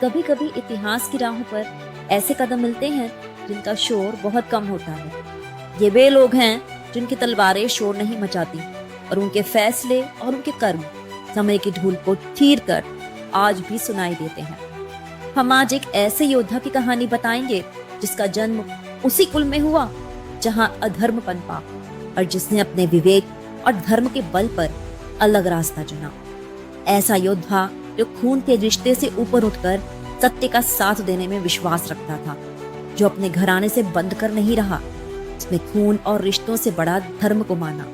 कभी कभी इतिहास की राहों पर ऐसे कदम मिलते हैं जिनका शोर बहुत कम होता है। ये वे लोग हैं जिनकी तलवारें शोर नहीं मचाती और उनके फैसले और उनके कर्म समय की धूल को चीर कर आज भी सुनाई देते हैं। हम आज एक ऐसे योद्धा की कहानी बताएंगे जिसका जन्म उसी कुल में हुआ जहां अधर्म पनपा और जिसने अपने विवेक और धर्म के बल पर अलग रास्ता चुना। ऐसा योद्धा जो खून के रिश्ते से ऊपर उठकर सत्य का साथ देने में विश्वास रखता था, जो अपने घराने से बंद कर नहीं रहा, जिसने खून और रिश्तों से बड़ा धर्म को माना।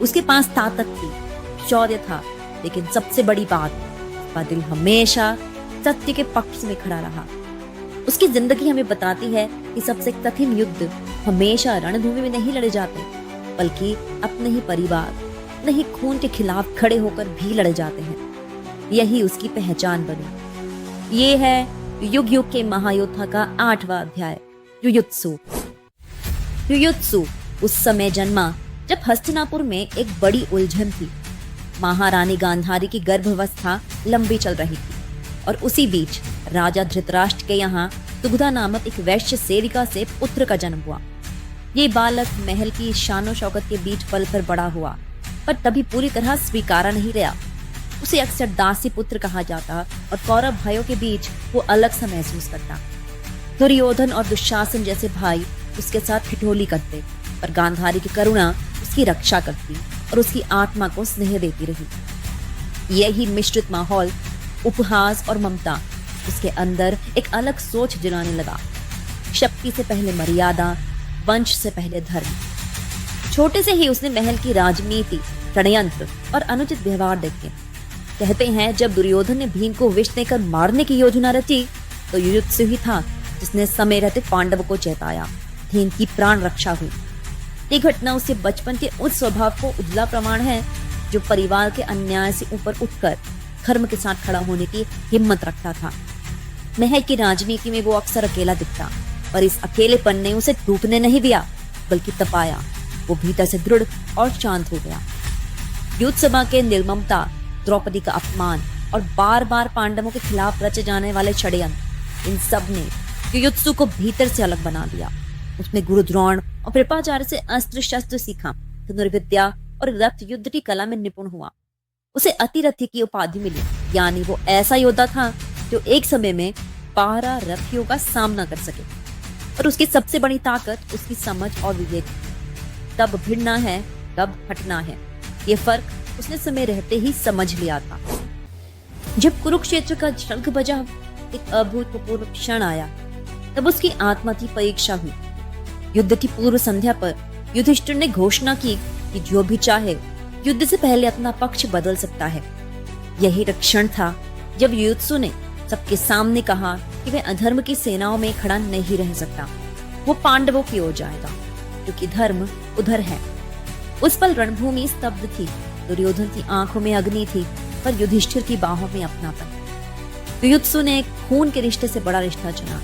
उसके पास ताकत थी, शौर्य था, लेकिन सबसे बड़ी बात, उसका दिल हमेशा सत्य के पक्ष में खड़ा रहा। उसकी जिंदगी हमें बताती है कि सबसे कठिन युद्ध हमेशा रणभूमि में नहीं लड़े जाते, बल्कि अपने ही परिवार, अपने ही खून के खिलाफ खड़े होकर भी लड़े जाते हैं। यही उसकी पहचान बनी। ये है युग युग के महायोद्धा का 8वां अध्याय, युयुत्सु। युयुत्सु उस समय जन्मा जब हस्तिनापुर में एक बड़ी उलझन थी। महारानी गांधारी की गर्भावस्था लंबी चल रही थी और उसी बीच राजा धृतराष्ट्र के यहाँ सुगधा नामक एक वैश्य सेविका से पुत्र का जन्म हुआ। ये बालक महल की शानो शौकत के बीच पल कर बड़ा हुआ, पर तभी पूरी तरह स्वीकारा नहीं गया। उसे अक्सर दासी पुत्र कहा जाता और कौरव भाइयों के बीच वो अलग सा महसूस करता। दुर्योधन और दुशासन जैसे भाई उसके साथ ठिठोली करते, पर गांधारी की करुणा उसकी रक्षा करती और उसकी आत्मा को स्नेह देती रही। यही मिश्रित माहौल, उपहास और ममता उसके अंदर एक अलग सोच जलाने लगा। शक्ति से पहले मर्यादा, वंश से पहले धर्म। छोटे से ही उसने महल की राजनीति, षड्यंत्र और अनुचित व्यवहार देखे। कहते हैं जब दुर्योधन ने भीम को विष देकर मारने की योजना रची, तो युयुत्सु ही था जिसने समय रहते पांडवों को चेताया। भीम की प्राण रक्षा हुई। ये घटना उसके बचपन के उस स्वभाव को उजला प्रमाण है जो परिवार के अन्याय से ऊपर उठकर धर्म के साथ खड़ा होने की हिम्मत रखता था। महल की राजनीति में वो अक्सर अकेला दिखता, पर इस अकेलेपन ने उसे टूटने नहीं दिया, बल्कि तपाया। वो भीतर से दृढ़ और शांत हो गया। युद्ध सभा के निर्ममता, द्रौपदी का अपमान और बार बार पांडवों के खिलाफ रचे जाने वाले षड्यंत्र, इन सब ने युयुत्सु को भीतर से अलग बना दिया। उसने गुरु द्रोण और कृपाचार्य से अस्त्र शस्त्र सीखा, धनुर्विद्या और रथ युद्ध की कला में निपुण हुआ। उसे अतिरथी की उपाधि मिली, यानी वो ऐसा योद्धा था जो एक समय में 12 रथियों का सामना कर सके। और उसकी सबसे बड़ी ताकत उसकी समझ और विवेक। कब भिड़ना है, कब हटना है, ये फर्क उसने समय रहते ही समझ लिया था। जब कुरुक्षेत्र का शंख बजा, एक अभूतपूर्व क्षण आया। तब उसकी आत्मा की परीक्षा हुई। युद्ध की पूर्व संध्या पर युधिष्ठिर ने घोषणा की कि जो भी चाहे युद्ध से पहले अपना पक्ष बदल सकता है। यही क्षण था जब युयुत्सु ने सबके सामने कहा कि वह अधर्म की सेनाओं में खड़ा नहीं रह सकता। वो पांडवों की ओर जाएगा, क्योंकि धर्म उधर है। उस पल रणभूमि स्तब्ध थी। दुर्योधन की आंखों में अग्नि थी, पर युधिष्ठिर की बाहों में अपनापन। युयुत्सु ने खून के रिश्ते से बड़ा रिश्ता चुना,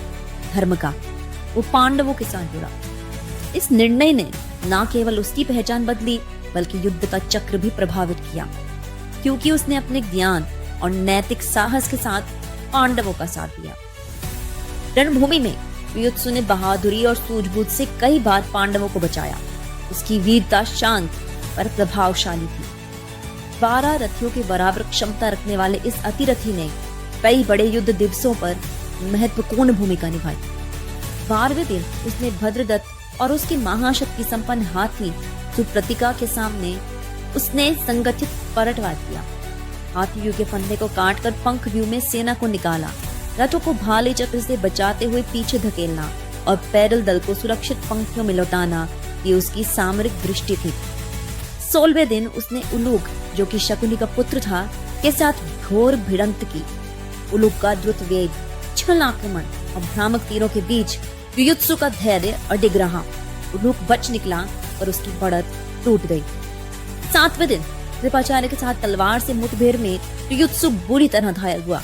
धर्म का। वो पांडवों के साथ जुड़ा। इस निर्णय ने न केवल उसकी पहचान बदली, बल्कि युद्ध का चक्र भी प्रभावित किया, क्योंकि उसने अपने ज्ञान और नैतिक साहस के साथ पांडवों का साथ दिया। रणभूमि में युयुत्सु ने बहादुरी और सूझबूझ से कई बार पांडवों को बचाया। उसकी वीरता शांत पर प्रभावशाली थी। 12 रथियों के बराबर क्षमता रखने वाले इस अतिरथी ने कई बड़े युद्ध दिवसों पर महत्वपूर्ण भूमिका निभाई। 12वें दिन उसने भद्रदत्त और उसके महाशक्ति संपन्न हाथी सुप्रतिका के सामने उसने संगठित पलटवार किया। हाथियों के फंदे को काटकर पंख व्यू में सेना को निकाला। रथों को भाले चक्र से बचाते हुए पीछे धकेलना और पैदल दल को सुरक्षित पंक्तियों में लौटाना, ये उसकी सामरिक दृष्टि थी। 16वें दिन उसने उलूक, जो कि शकुनी का पुत्र था, के साथ घोर भिड़ंत की। उलूक का द्रुत वेग, छल आक्रमण और भ्रामक तीरों के बीच युयुत्सु का धैर्य अडिग रहा। उलूक बच निकला और उसकी बढ़त टूट गई। 7वें दिन कृपाचार्य के साथ तलवार से मुठभेड़ में युयुत्सु बुरी तरह घायल हुआ।